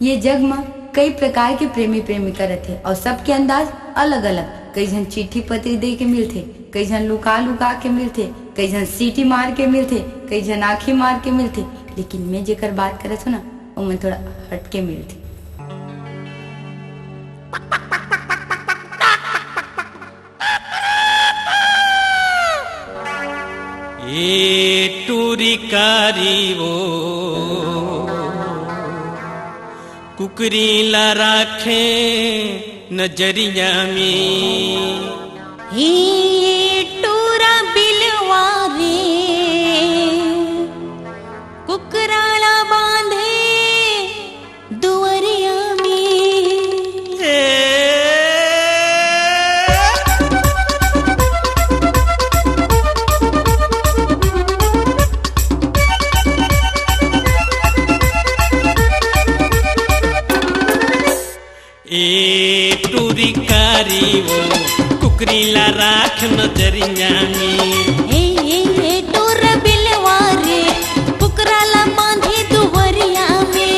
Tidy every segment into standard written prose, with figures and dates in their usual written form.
ये जग में कई प्रकार के प्रेमी प्रेमिका रहते और सबके अंदाज अलग अलग। कई जन चिट्ठी पत्री दे के मिलते, कई जन लुका लुका के मिलते, कई जन सीटी मार के मिलते, कई जन आँखी मार के मिलते। लेकिन मैं जेकर बात करे थो ना वो मैं थोड़ा हटके मिलती। ये टूरी कारी वो कुकरी ला राखे नजरिया में। हे टूरा बिलवारे कुकराला बांधे दुवरिया ए टूरी कारी वो कुकरी ला राख नजरिया में। हे टूरा बिलवारे कुकराला बांधे दुवरिया में।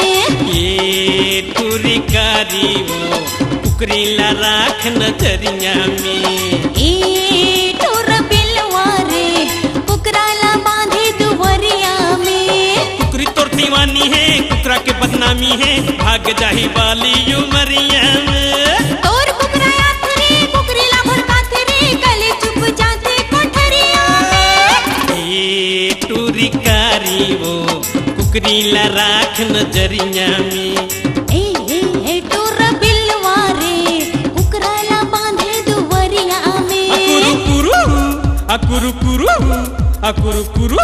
ये टूरी कारी वो कुकरी ला राख नजरिया में। ए टूरा बिलवारे कुकराला बांधे दुवरिया में। कुकरी तोर दीवानी है, कुकरा के बदनामी है, भाग जाही वाली उमरिया में। तोर कुकरा यात्री कुकरीला भड़काते रे गले चुप जाते कोठरिया में। ये टूरी कारी वो कुकरी ला राख नजरिया में। ए टूरा बिलवारे कुकराला बांधे दुवरिया में। अकुरु कुरु अकुरु कुरु अकुरु कुरु।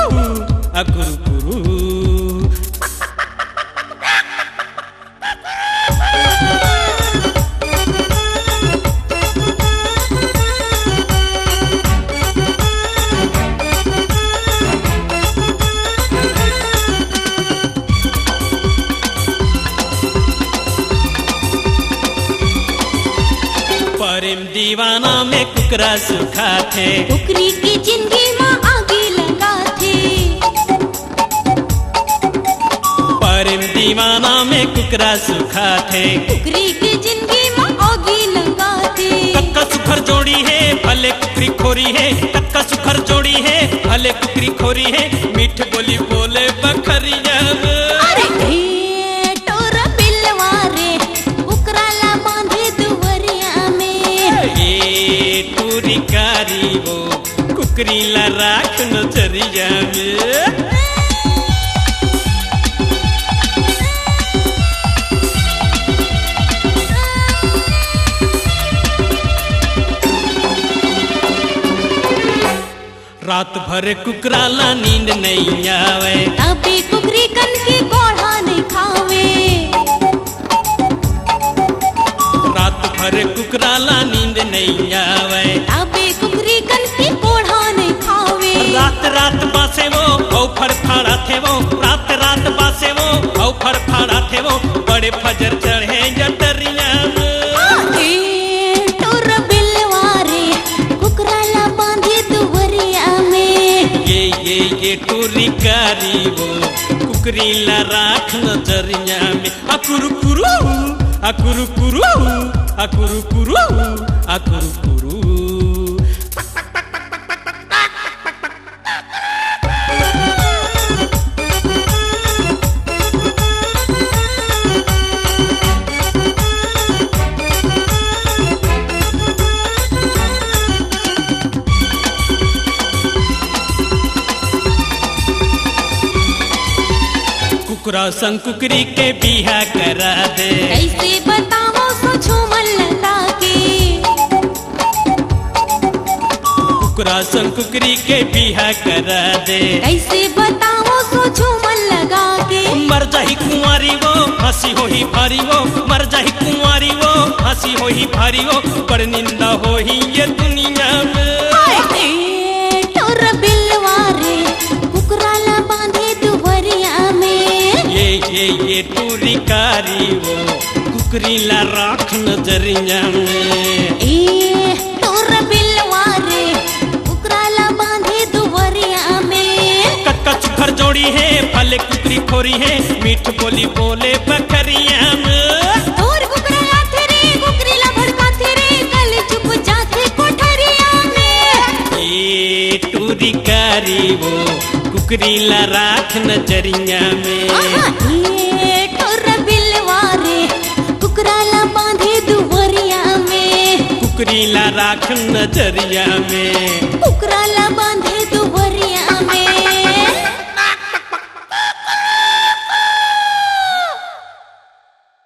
प्रेम दीवाना में कुकरा सुखा थे, कुकरी की जिंदगी में आगे लगा थे। प्रेम दीवाना में कुकरा सुखा थे, कुकरी की जिंदगी में आगे लगा थे। कक्का सुखर जोड़ी है भले कुकरी खोरी है, कक्का सुखर जोड़ी है भले कुकरी खोरी है, मीठ बोली बोले बखरिया अरे हे टोरा बिलवारे कुकराला बांधे दुवरिया में। ये टूरी कारी वो कुकरी ला राख नजरिया में। रात भर कुकराला नींद नहीं आवे, तभी कुकरी कन की कोढ़ा नहीं खावे। रात भर कुकराला नींद नहीं आवे, तभी कुकरी कन की कोढ़ा नहीं खावे। रात रात बासे वो औ फड़फड़ा थे वो, रात रात बासे वो औ फड़फड़ा थे वो, बड़े फजर चढ़े जटरिया टोरा बिलवारे कुकराला बांधे दुवरिया में। ये टूरी कारी वो कुकरी ला राख नजरिया में। अकुरु कुरु अकुरु कुरु अकुरु कुरु अकुरु कुरु। कुकरा संग कुकरी के बिहा करा दे, कैसे बताओ सो झूमर लगा के। कुकरा संग कुकरी के बिहा करा दे, कैसे बताओ सो झूमर लगा के। मर जाही कुंवारी वो हंसी हो ही भारी वो, मर जाही कुंवारी वो हंसी हो ही भारी वो, पर निंदा हो ही ये दुनिया में। टोरा बिलवारे कुकराला बांधे दुवरिया में। ये टूरी कारी वो कुकरी ला राख नजरिया में। टोरा बिलवारे कुकराला बांधे दुवरिया में। कक्का सुखर जोड़ी है भले कुकरी खोरी है, मीठ बोली बोले बकरिया में। गोरी कारी वो कुकरीला राख नजरिया में ये ठोर बिलवारे कुकराला बांधे दुवरिया में कुकरीला राख नजरिया में कुकराला